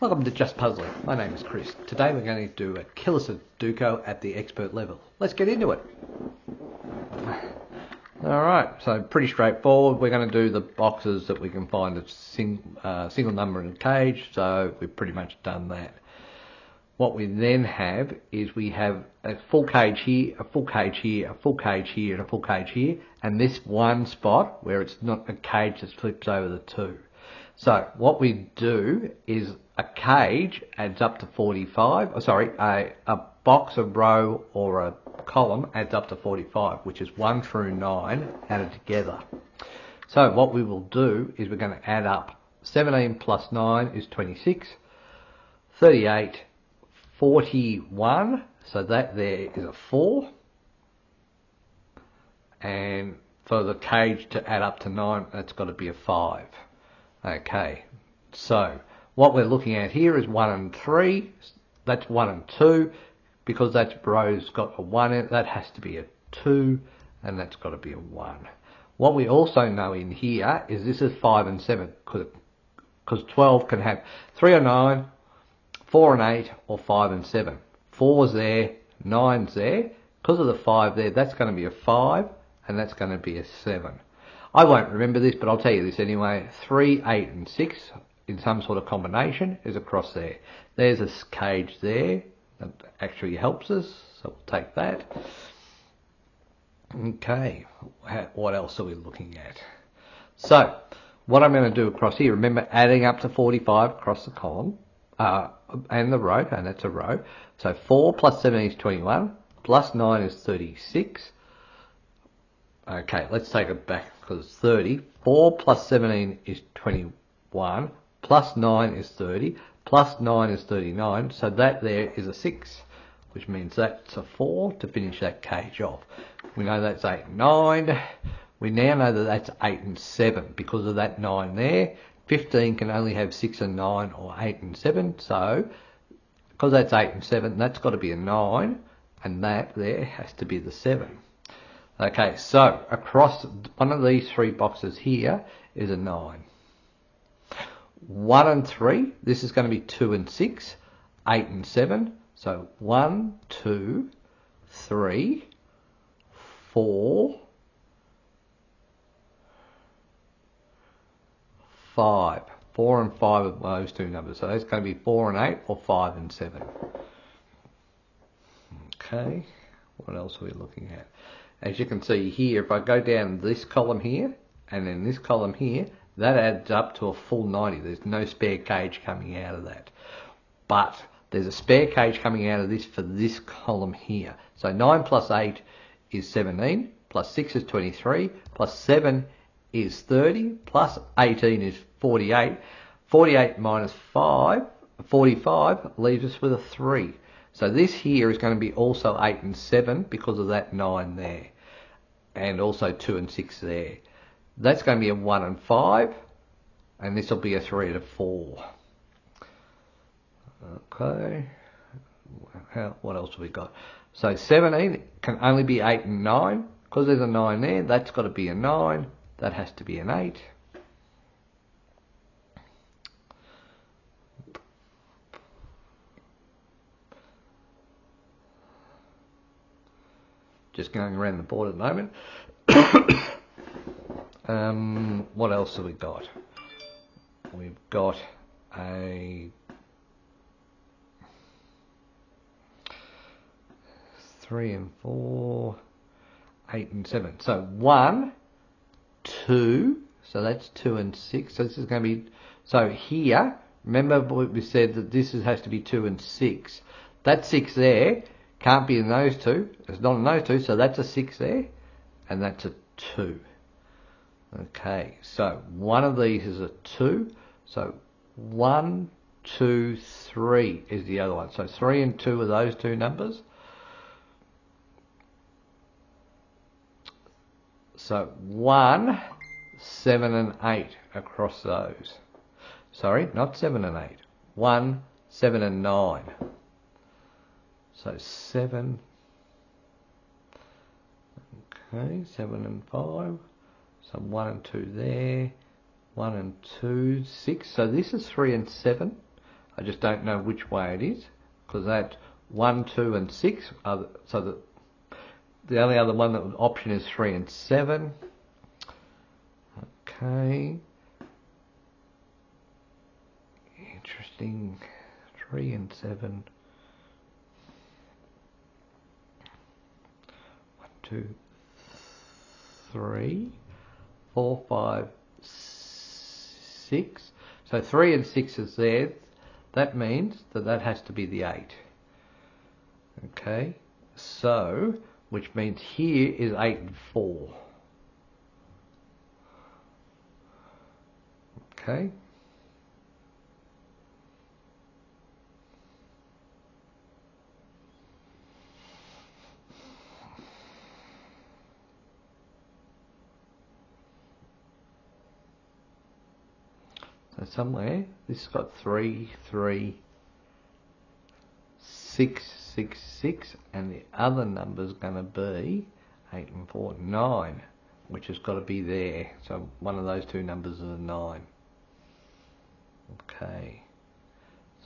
Welcome to Just Puzzling. My name is Chris. Today we're going to do a Killer Sudoku at the expert level. Let's get into it. Alright, so pretty straightforward. We're going to do the boxes that we can find a single number in a cage, so we've pretty much done that. What we then have is we have a full cage here, a full cage here, a full cage here, and a full cage here, and this one spot where it's not a cage that flips over the two. So what we do is a cage adds up to 45, a box, a row or a column adds up to 45, which is 1 through 9 added together. So what we will do is we're going to add up 17 plus 9 is 26, 38, 41, so that there is a 4, and for the cage to add up to 9, that's got to be a 5. Okay, so what we're looking at here is 1 and 3, that's 1 and 2, because that row's got a 1 in it, that has to be a 2, and that's got to be a 1. What we also know in here is this is 5 and 7, because 12 can have 3 or 9, 4 and 8, or 5 and 7. 4's there, 9's there. Because of the 5 there, that's going to be a 5, and that's going to be a 7. I won't remember this, but I'll tell you this anyway. 3, 8, and 6 in some sort of combination is across there. There's a cage there that actually helps us, so we'll take that. Okay, what else are we looking at? So, what I'm going to do across here, remember adding up to 45 across the column, and the row, and that's a row. So 4 plus 17 is 21, plus 9 is 36. Okay, let's take it back because it's 30. 4 plus 17 is 21, plus 9 is 30, plus 9 is 39, so that there is a 6, which means that's a 4 to finish that cage off. We know that's 8 and 9. We now know that that's 8 and 7 because of that 9 there. 15 can only have 6 and 9 or 8 and 7, so because that's 8 and 7, that's got to be a 9, and that there has to be the 7. Okay, so across one of these three boxes here is a 9. 1 and 3, this is going to be 2 and 6, 8 and 7, so 1, 2, 3, 4, 5. 4 and 5 of those two numbers. So that's going to be 4 and 8 or 5 and 7. Okay, what else are we looking at? As you can see here, if I go down this column here and then this column here, that adds up to a full 90. There's no spare cage coming out of that. But there's a spare cage coming out of this for this column here. So 9 plus 8 is 17, plus 6 is 23, plus 7 is 30, plus 18 is 48. 48 minus 45 leaves us with a 3. So this here is going to be also 8 and 7 because of that 9 there. And also 2 and 6 there. That's going to be a 1 and 5. And this will be a 3 and a 4. Okay. What else have we got? So 17 can only be 8 and 9. Because there's a 9 there, that's got to be a 9. That has to be an 8. Just going around the board at the moment. What else have we got? We've got a 3 and 4, 8 and 7. So 1, 2, so that's 2 and 6. So this is going to be, so here, remember what we said that this has to be 2 and 6. That 6 there can't be in those two. It's not in those two, so that's a 6 there, and that's a 2. Okay, so one of these is a 2. So 1, 2, 3 is the other one. So 3 and 2 are those two numbers. So 1, 7 and 8 across those. Sorry, not 7 and 8. 1, 7 and 9. So 7. Okay, 7 and 5. So 1 and 2 there. 1 and 2, 6. So this is 3 and 7. I just don't know which way it is, because that 1, 2 and 6 are so that the only other one that option is 3 and 7. Okay, interesting. 3 and 7. 1, 2, 3, 4, 5, 6. So 3 and 6 is there. That means that that has to be the 8. Okay, so which means here is 8 and 4. Okay. So somewhere this has got 3, 3, 6, 6, 6, and the other number's going to be 8 and 4, 9, which has got to be there. So one of those two numbers is a 9. Okay.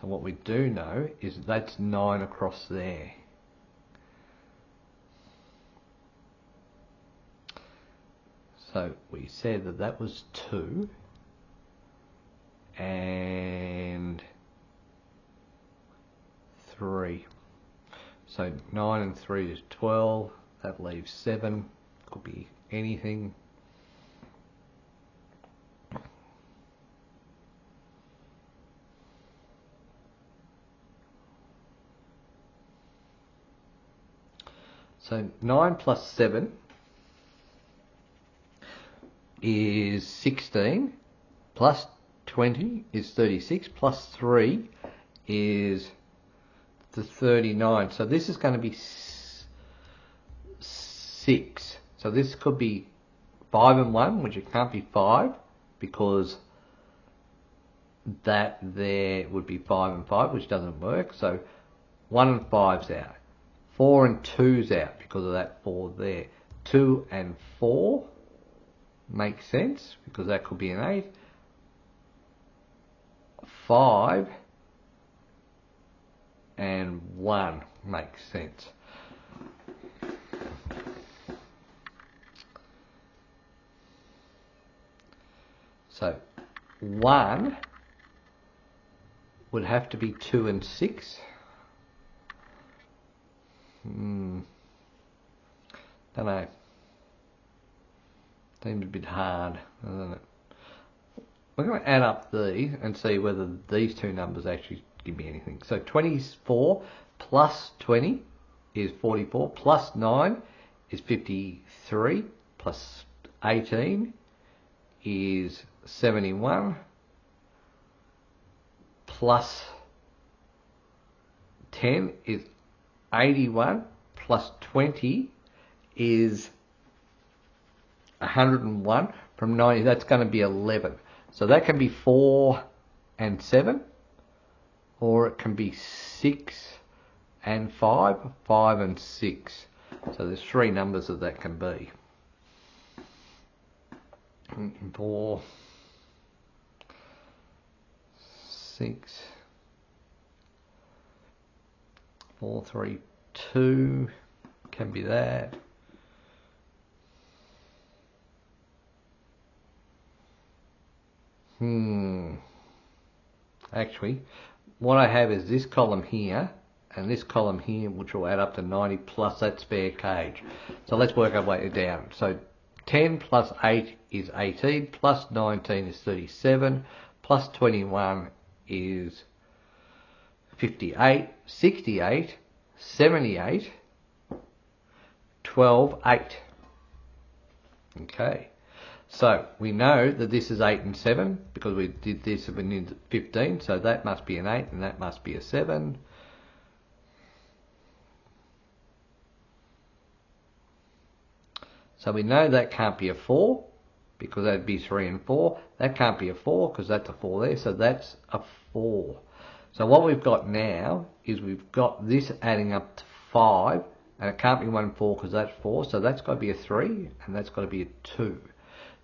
So what we do know is that's 9 across there. So we said that that was 2 and 3. So 9 and 3 is 12. That leaves 7. Could be anything. So 9 plus 7 is 16, plus 20 is 36, plus 3 is the 39. So this is going to be 6. So this could be 5 and 1, which it can't be 5 because that there would be 5 and 5, which doesn't work. So 1 and 5's out. 4 and 2's out because of that 4 there. 2 and 4 makes sense because that could be an 8. 5 and 1 makes sense. So 1 would have to be 2 and 6. Don't know. Seems a bit hard, doesn't it? We're going to add up these and see whether these two numbers actually give me anything. So 24 plus 20 is 44, plus 9 is 53, plus 18 is 71, plus 10 is 81, plus 20 is 101 from 90. That's going to be 11. So that can be 4 and 7, or it can be 6 and 5, 5 and 6. So there's 3 numbers that can be. 4, 6, 4, 3, 2 can be that. Actually, what I have is this column here and this column here, which will add up to 90 plus that spare cage. So let's work our way down. So 10 plus 8 is 18, plus 19 is 37, plus 21 is 58, 68, 78, 12, 8. Okay. So we know that this is 8 and 7 because we did this when in 15, so that must be an 8 and that must be a 7. So we know that can't be a 4 because that'd be 3 and 4. That can't be a 4 because that's a 4 there, so that's a 4. So what we've got now is we've got this adding up to 5, and it can't be 1 and 4 because that's 4, so that's got to be a 3 and that's got to be a 2.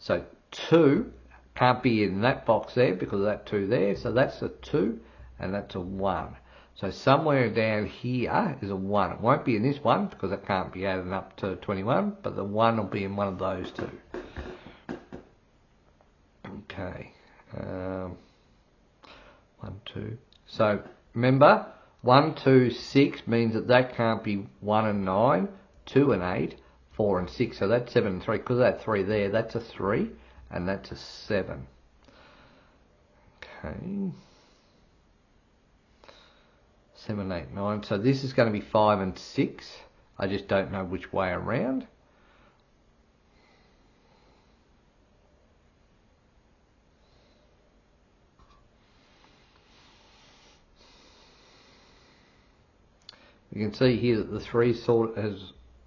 So 2 can't be in that box there because of that 2 there, so that's a 2, and that's a 1. So somewhere down here is a 1. It won't be in this one because it can't be added up to 21, but the 1 will be in one of those two. Okay. 1, 2. So remember, 1, 2, 6 means that can't be 1 and 9, 2 and 8, 4 and 6. So that's 7 and 3. Because of that 3 there, that's a 3 and that's a 7. Okay. 7, 8, 9. So this is going to be 5 and 6. I just don't know which way around. You can see here that the 3 has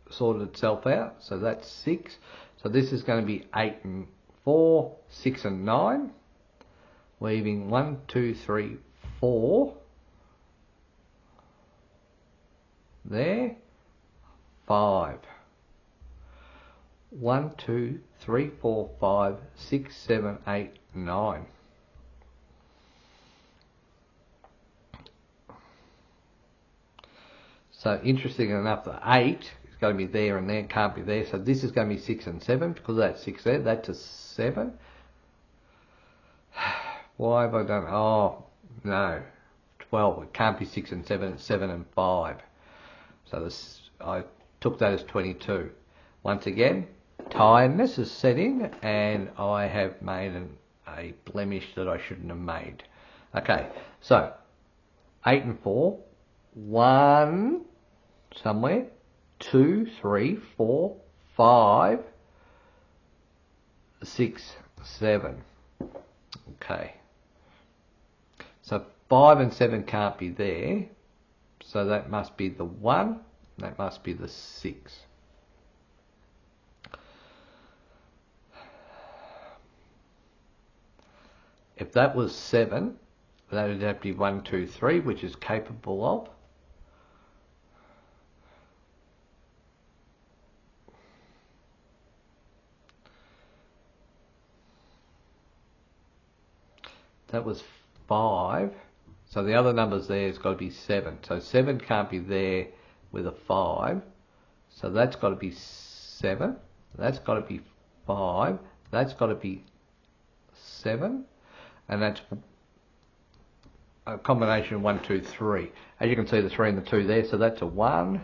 sorted itself out, so that's 6. So this is going to be 8 and 4, 6 and 9, leaving 1, 2, 3, 4 there, 5. 1, 2, 3, 4, 5, 6, 7, 8, 9. So interesting enough, the 8 is going to be there and there, can't be there. So this is going to be 6 and 7 because of that 6 there. That's a 7. Why have I done? Oh, no. 12. It can't be 6 and 7. It's 7 and 5. So this, I took that as 22. Once again, tiredness is set in and I have made a blemish that I shouldn't have made. Okay, so 8 and 4. 1 somewhere, 2, 3, 4, 5, 6, 7. Okay. So 5 and 7 can't be there. So that must be the 1. That must be the 6. If that was 7, that would have to be 1, 2, 3, which is capable of. That was 5. So the other numbers there has got to be 7. So 7 can't be there with a 5. So that's got to be 7. That's got to be 5. That's got to be 7. And that's a combination of 1, 2, 3. As you can see, the 3 and the 2 there. So that's a 1.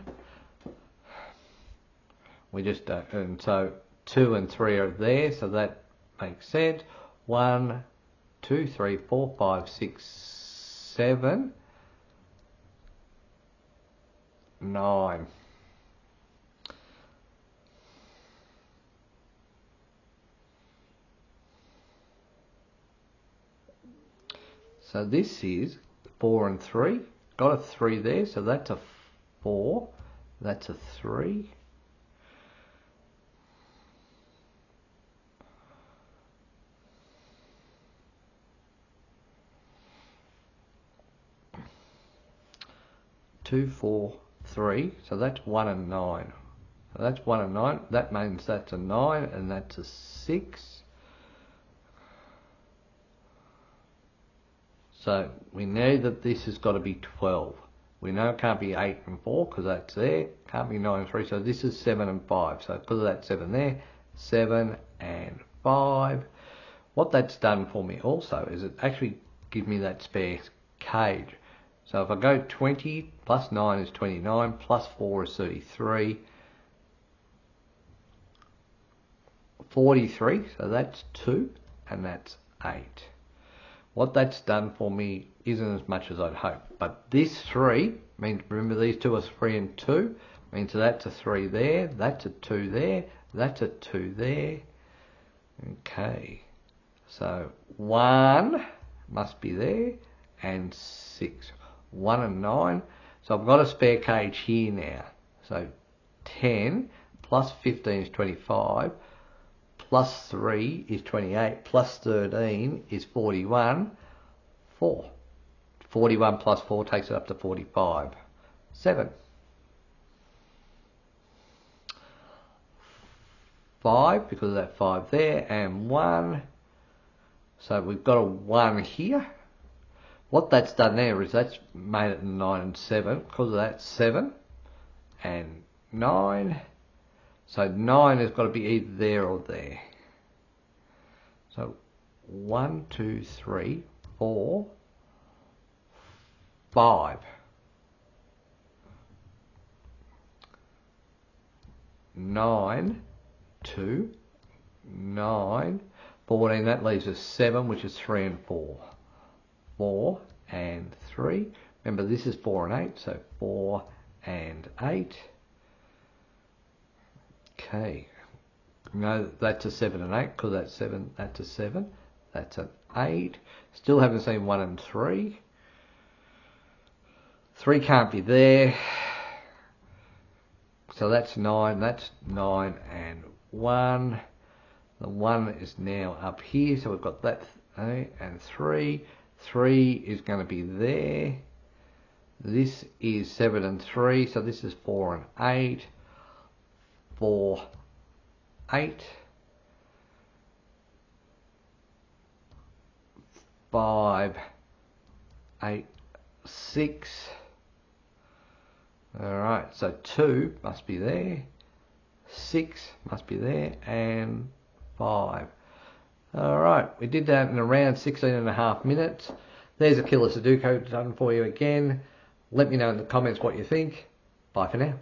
We just don't. And so 2 and 3 are there. So that makes sense. 1, 2, 3, 4, 5, 6, 7, 9. So this is 4 and 3. Got a 3 there, so that's a 4. That's a 3. Two, 4, 3. So that's 1 and 9. So that's 1 and 9. That means that's a 9 and that's a 6. So we know that this has got to be 12. We know it can't be 8 and 4 because that's there. Can't be 9 and 3. So this is 7 and 5. So because of that 7 there, 7 and 5. What that's done for me also is it actually gives me that spare cage. So if I go 20 plus 9 is 29, plus 4 is 33, 43, so that's 2, and that's 8. What that's done for me isn't as much as I'd hoped, but this 3 means, remember these two are 3 and 2, means that's a 3 there, that's a 2 there, that's a 2 there. Okay, so 1 must be there, and 6. 1 and 9. So I've got a spare cage here now. So 10 plus 15 is 25, plus 3 is 28, plus 13 is 41, 4. 41 plus 4 takes it up to 45. 7. 5, because of that 5 there, and 1. So we've got a 1 here. what that's done there is that's made it 9 and 7. Because of that, 7 and 9. So 9 has got to be either there or there. So 1, 2, 3, 4, 5. 9, 2, 9, 14. That leaves us 7, which is 3 and 4. 4 and 3. Remember, this is 4 and 8, so 4 and 8. Okay. No, that's a 7 and 8, because that's 7, that's a 7. That's an 8. Still haven't seen 1 and 3. 3 can't be there. So that's 9 and 1. The 1 is now up here, so we've got that 8 and 3. 3 is going to be there. This is 7 and 3, so this is 4 and 8. 4, 8. 5, 8, 6. Alright, so 2 must be there. 6 must be there, and 5. Alright, we did that in around 16.5 minutes. There's a Killer Sudoku done for you again. Let me know in the comments what you think. Bye for now.